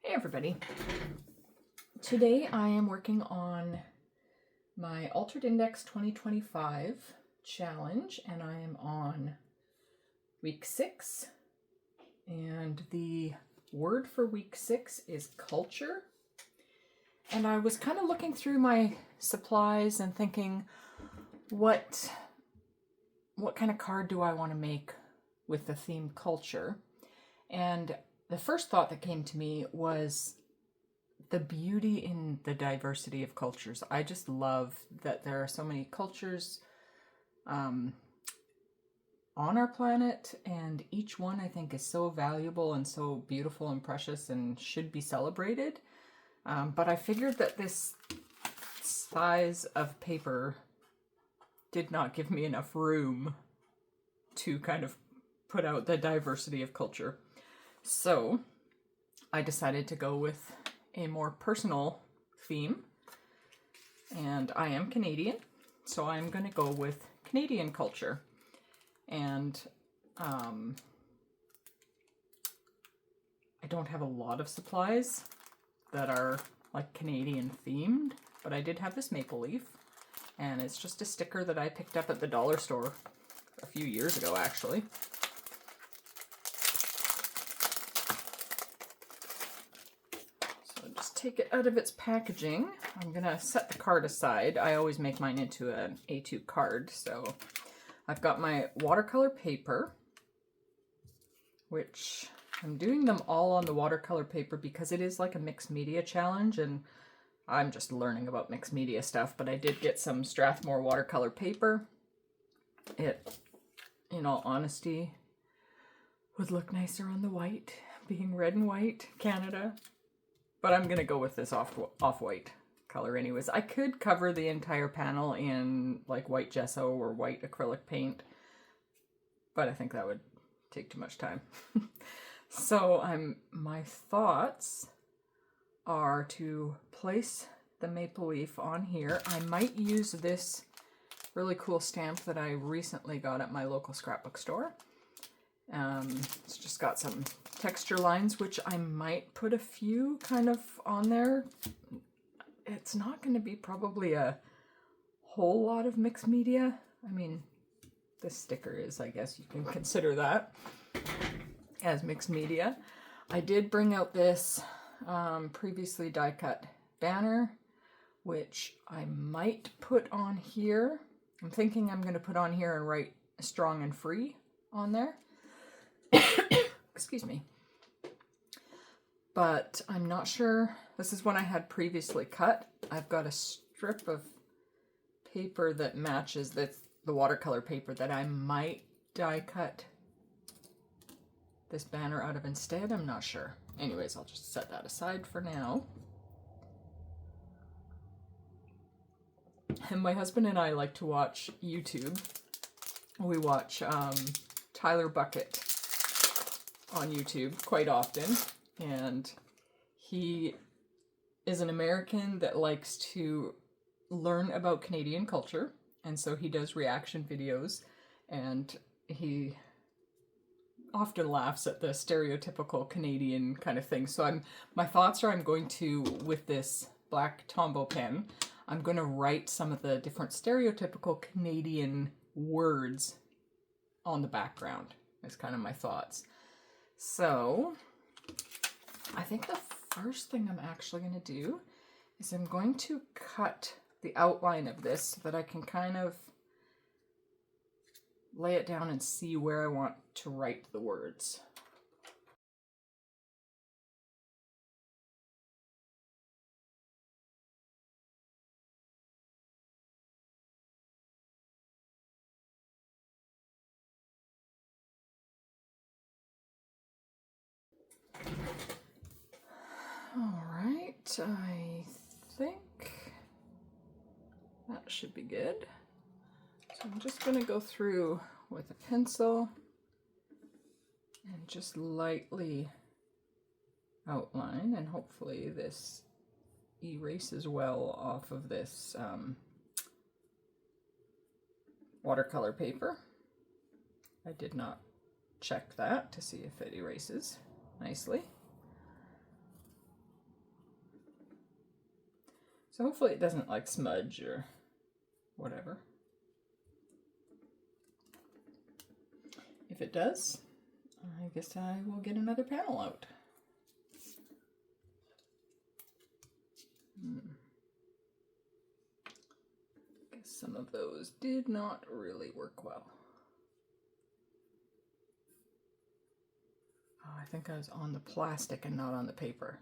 Hey everybody. Today I am working on my Altered Index 2025 challenge and I am on week 6 and the word for week 6 is culture. And I was kind of looking through my supplies and thinking what kind of card do I want to make with the theme culture? And the first thought that came to me was the beauty in the diversity of cultures. I just love that there are so many cultures on our planet, and each one I think is so valuable and so beautiful and precious and should be celebrated. But I figured that this size of paper did not give me enough room to kind of put out the diversity of culture. So I decided to go with a more personal theme, and I am Canadian, so I'm going to go with Canadian culture. And I don't have a lot of supplies that are like Canadian themed, but I did have this maple leaf, and it's just a sticker that I picked up at the dollar store a few years ago actually. Take it out of its packaging. I'm gonna set the card aside. I always make mine into an A2 card. So I've got my watercolor paper, which I'm doing them all on the watercolor paper because it is like a mixed media challenge and I'm just learning about mixed media stuff, but I did get some Strathmore watercolor paper. It, in all honesty, would look nicer on the white, being red and white, Canada. But I'm going to go with this off-white color anyways. I could cover the entire panel in like white gesso or white acrylic paint, but I think that would take too much time. So my thoughts are to place the maple leaf on here. I might use this really cool stamp that I recently got at my local scrapbook store. It's just got some texture lines, which I might put a few kind of on there. It's not going to be probably a whole lot of mixed media. I mean, this sticker is, I guess you can consider that as mixed media. I did bring out this previously die cut banner, which I might put on here. I'm thinking I'm going to put on here and write strong and free on there. Excuse me. But I'm not sure. This is one I had previously cut. I've got a strip of paper that matches the watercolor paper that I might die cut this banner out of instead. I'm not sure. Anyways, I'll just set that aside for now. And my husband and I like to watch YouTube. We watch Tyler Bucket on YouTube quite often, and he is an American that likes to learn about Canadian culture, and so he does reaction videos, and he often laughs at the stereotypical Canadian kind of thing. So my thoughts are I'm going to, with this black Tombow pen, I'm going to write some of the different stereotypical Canadian words on the background. That's kind of my thoughts. So I think the first thing I'm actually going to do is I'm going to cut the outline of this so that I can kind of lay it down and see where I want to write the words. All right, I think that should be good. So I'm just going to go through with a pencil and just lightly outline, and hopefully this erases well off of this watercolor paper. I did not check that to see if it erases nicely. So hopefully it doesn't like smudge or whatever. If it does, I guess I will get another panel out. Guess some of those did not really work well. Oh, I think I was on the plastic and not on the paper.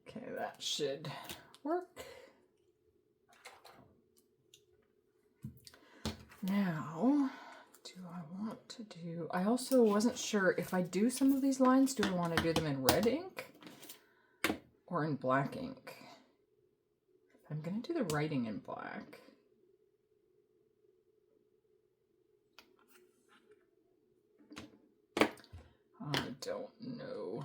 Okay, that should work. Now, do I want to do... I also wasn't sure if I do some of these lines, do I want to do them in red ink or in black ink? I'm going to do the writing in black. I don't know.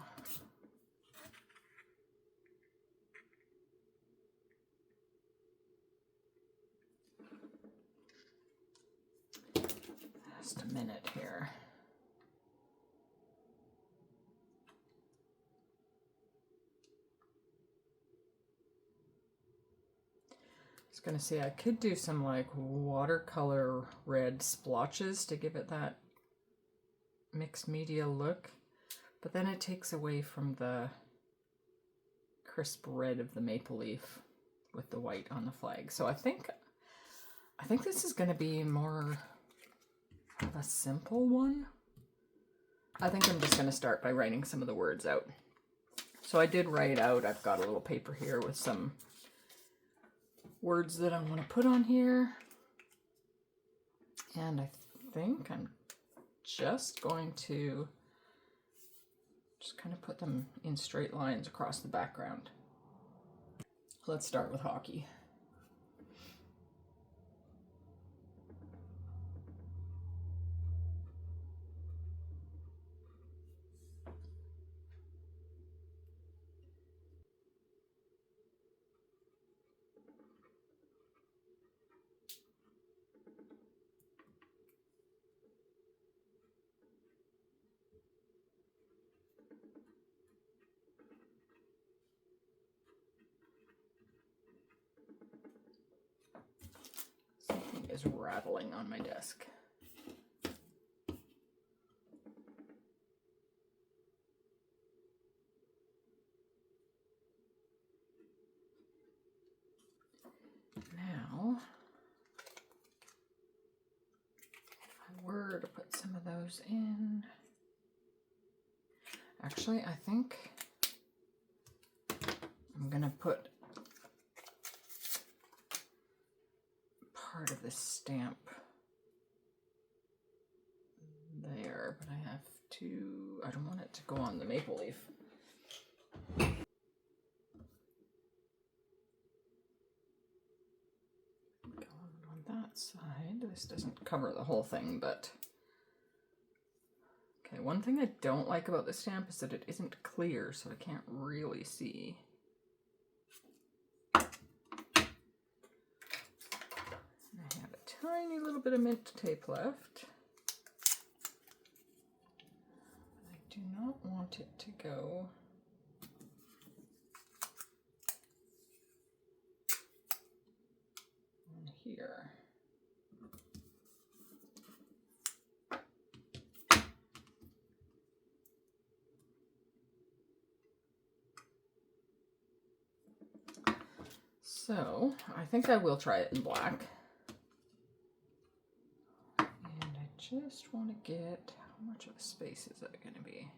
Just a minute here. I was going to say I could do some like watercolor red splotches to give it that mixed media look, but then it takes away from the crisp red of the maple leaf with the white on the flag. So I think this is going to be more of a simple one. I think I'm just going to start by writing some of the words out. So I did write out, I've got a little paper here with some words that I want to put on here. And I think I'm just going to just kind of put them in straight lines across the background. Let's start with hockey. Something is rattling on my desk. Now, if I were to put some of those in, actually, I think I'm gonna put part of this stamp there, but I have to, I don't want it to go on the maple leaf. On that side, this doesn't cover the whole thing, but okay, one thing I don't like about this stamp is that it isn't clear, so I can't really see. I have a tiny little bit of mint tape left. I do not want it to go on here. So I think I will try it in black. And I just want to get, how much of a space is that going to be?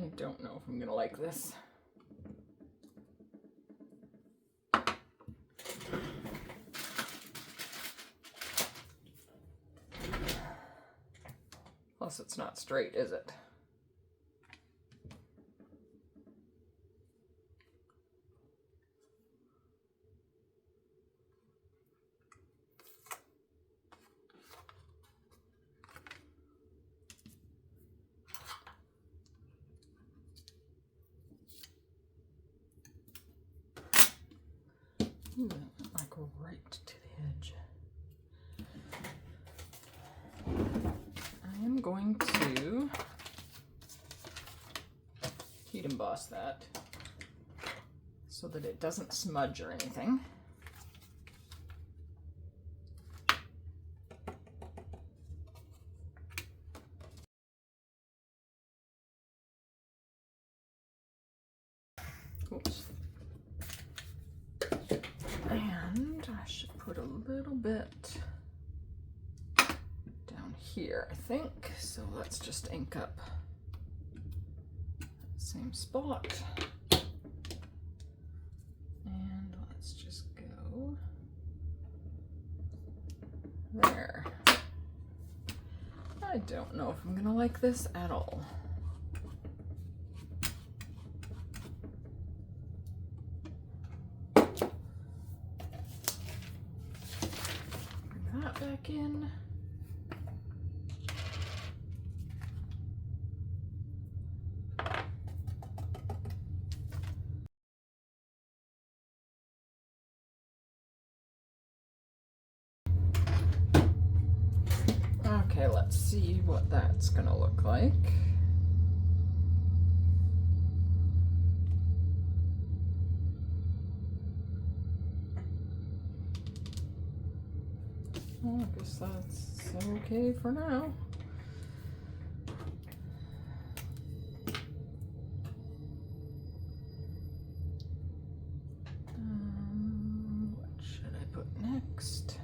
I don't know if I'm going to like this. Plus it's not straight, is it? I go right to the edge. I am going to heat emboss that so that it doesn't smudge or anything. Oops. And I should put a little bit down here, I think. So let's just ink up same spot. And let's just go there. I don't know if I'm gonna like this at all. Bring that back in. Okay, let's see what that's gonna look like. Well, I guess that's okay for now. What should I put next?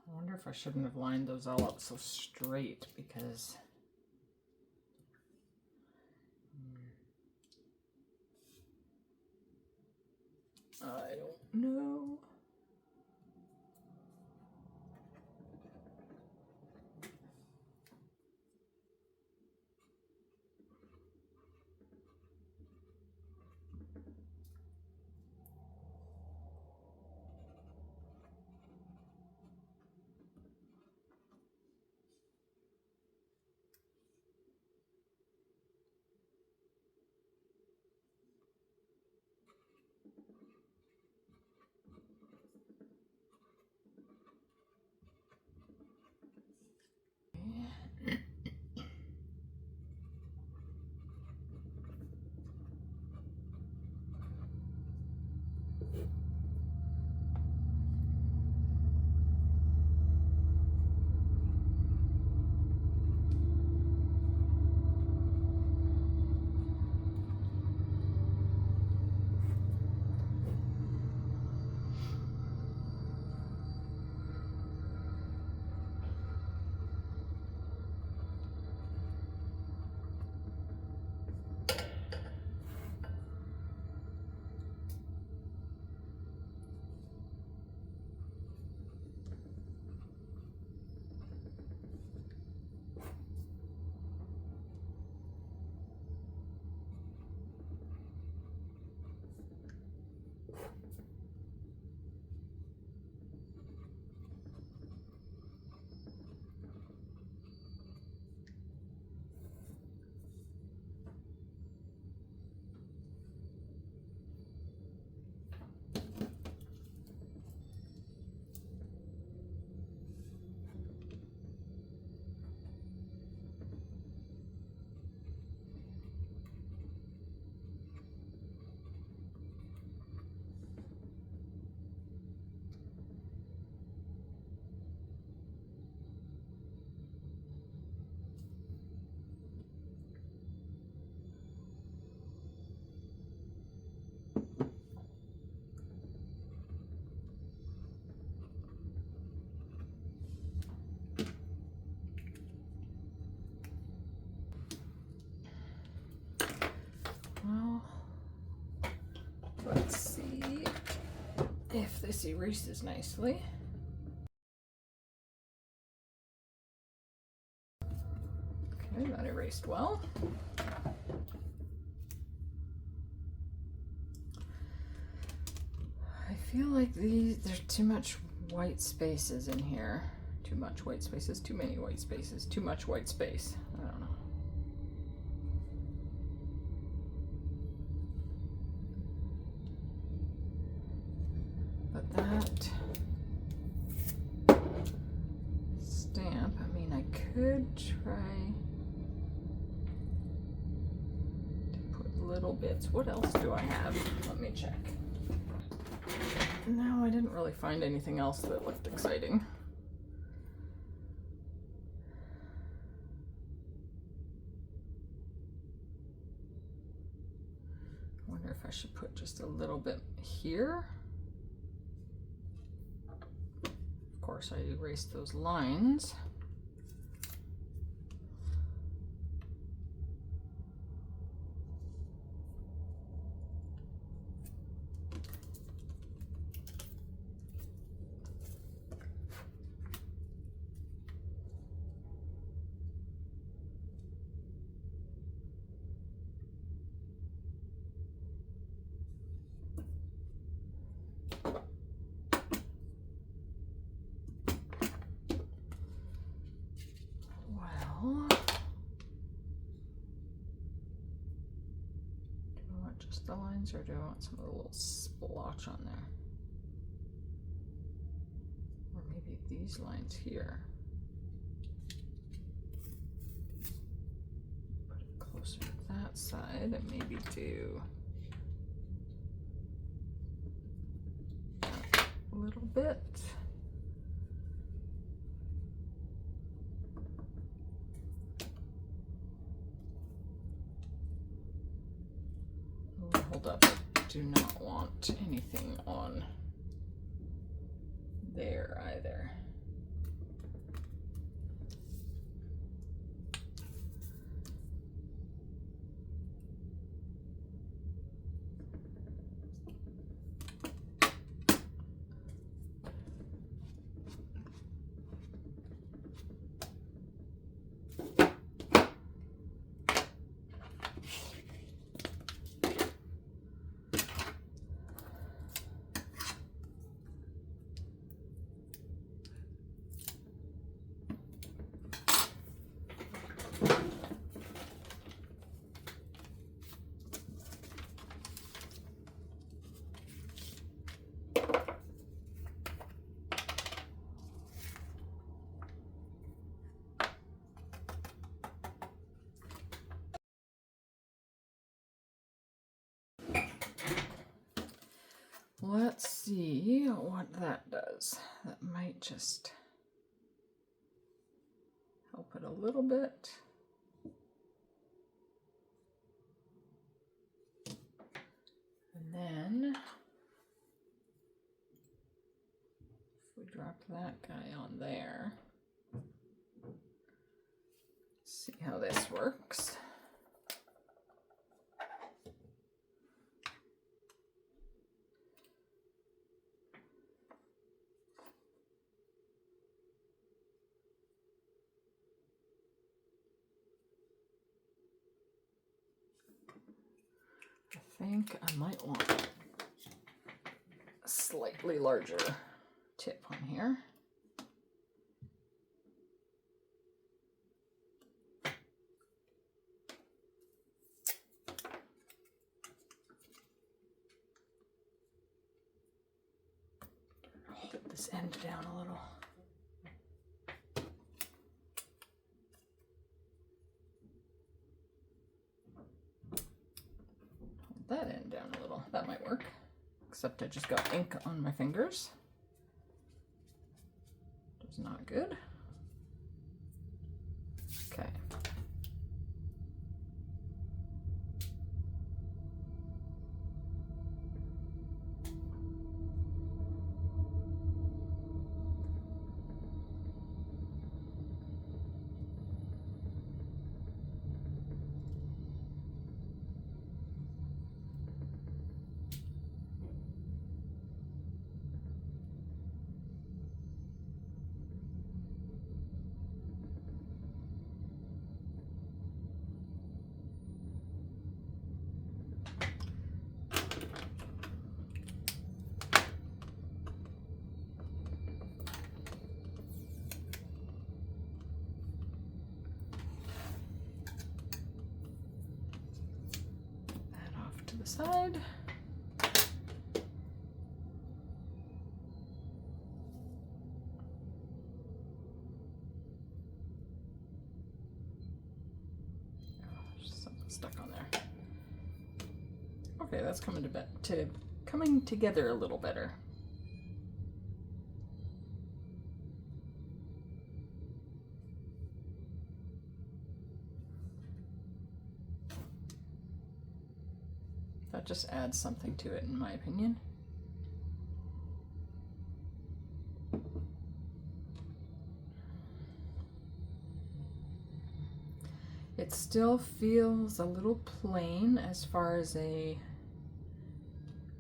I wonder if I shouldn't have lined those all up so straight because I don't know. Well, let's see if this erases nicely. Okay, that erased well. I feel like there's too much white spaces in here. Too much white spaces, too many white spaces, too much white space. I don't know. But that stamp, I mean, I could try to put little bits. What else do I have? Let me check. No, I didn't really find anything else that looked exciting. I wonder if I should put just a little bit here. Of course, I erased those lines. Well, do I want just the lines or do I want some of the little splotch on there? Or maybe these lines here. Put it closer to that side and maybe do a little bit. Oh, hold up, I do not want anything on there either. Let's see what that does. That might just help it a little bit. And then if we drop that guy on there, see how this works. I think I might want a slightly larger tip on here. Hold this end down a little. Hold that end down a little. That might work. Except I just got ink on my fingers. It's not good. Okay. the side. Something stuck on there. Okay, that's coming together a little better. That just adds something to it, in my opinion. It still feels a little plain as far as a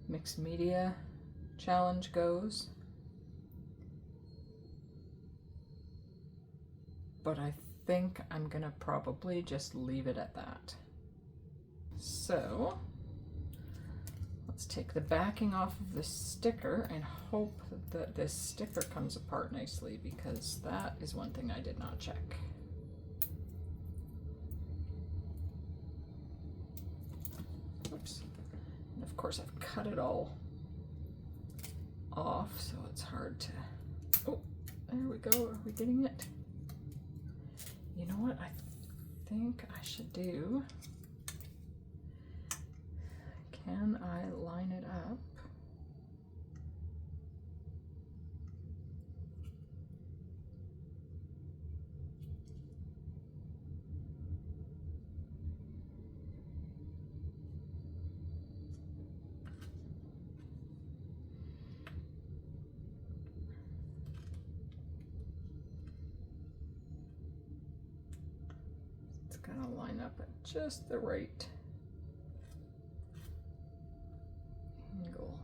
mixed media challenge goes, but I think I'm gonna probably just leave it at that. So let's take the backing off of this sticker and hope that this sticker comes apart nicely, because that is one thing I did not check. Oops. And of course I've cut it all off, so it's hard to... Oh, there we go. Are we getting it? You know what I think I should do? Can I line it up? It's gonna line up at just the right angle.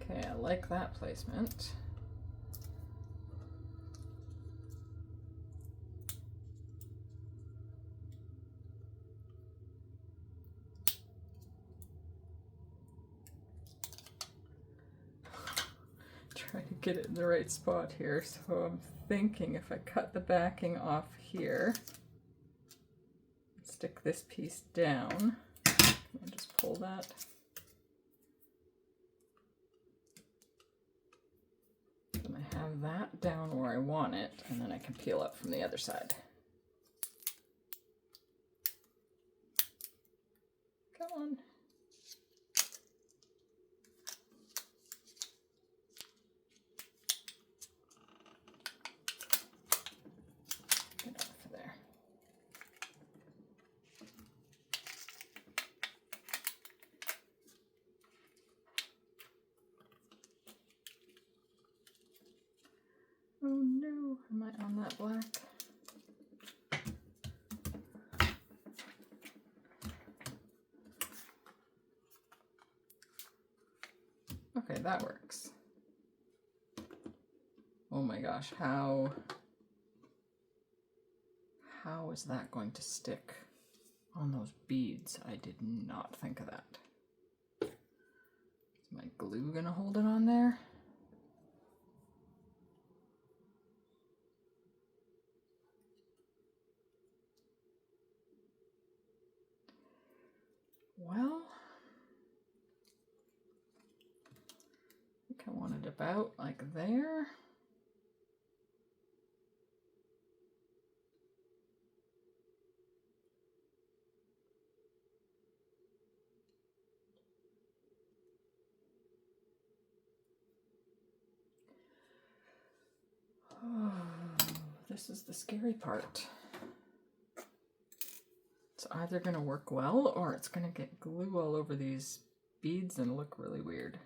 Okay, I like that placement. Trying to get it in the right spot here, so I'm thinking if I cut the backing off here, stick this piece down, I'll just pull that. And I have that down where I want it, and then I can peel up from the other side. Come on. Get off of there. Oh no, am I on that black? Okay, that works. Oh my gosh, how is that going to stick on those beads? I did not think of that. Is my glue gonna hold it on there? Well, I think I want it about like there. Oh, this is the scary part. It's either going to work well or it's going to get glue all over these beads and look really weird.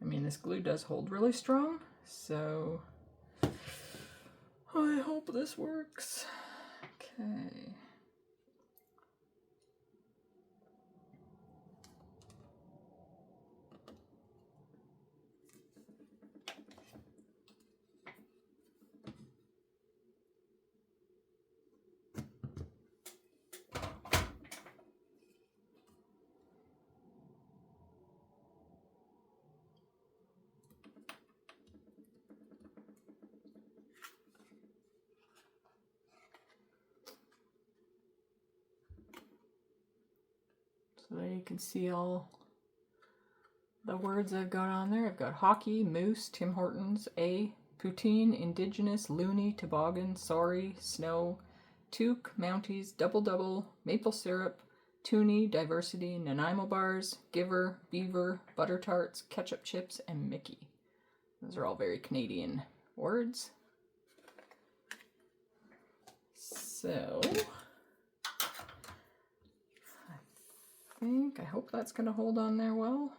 I mean, mean, this glue does hold really strong, so I hope this works. Okay. So there you can see all the words I've got on there. I've got hockey, moose, Tim Hortons, poutine, indigenous, loony, toboggan, sorry, snow, toque, mounties, double double, maple syrup, toonie, diversity, Nanaimo bars, giver, beaver, butter tarts, ketchup chips, and Mickey. Those are all very Canadian words. So I hope that's going to hold on there well.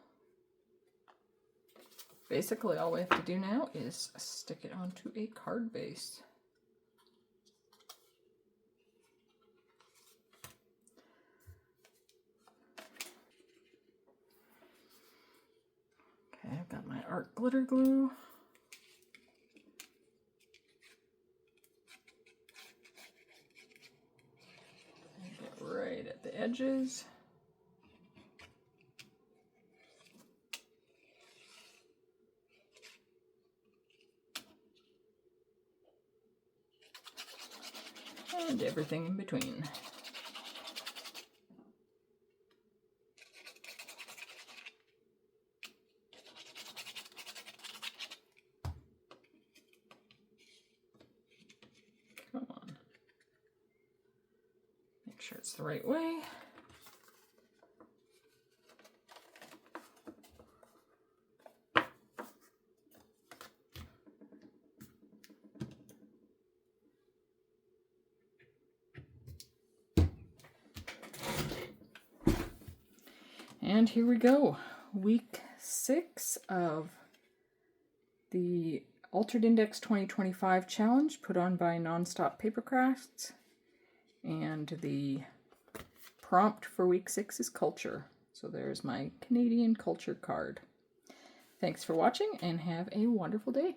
Basically, all we have to do now is stick it onto a card base. Okay, I've got my art glitter glue. Get right at the edges. And everything in between. Come on. Make sure it's the right way. And here we go. Week 6 of the Altered Index 2025 challenge put on by Nonstop Paper Crafts. And the prompt for week 6 is culture. So there's my Canadian culture card. Thanks for watching and have a wonderful day.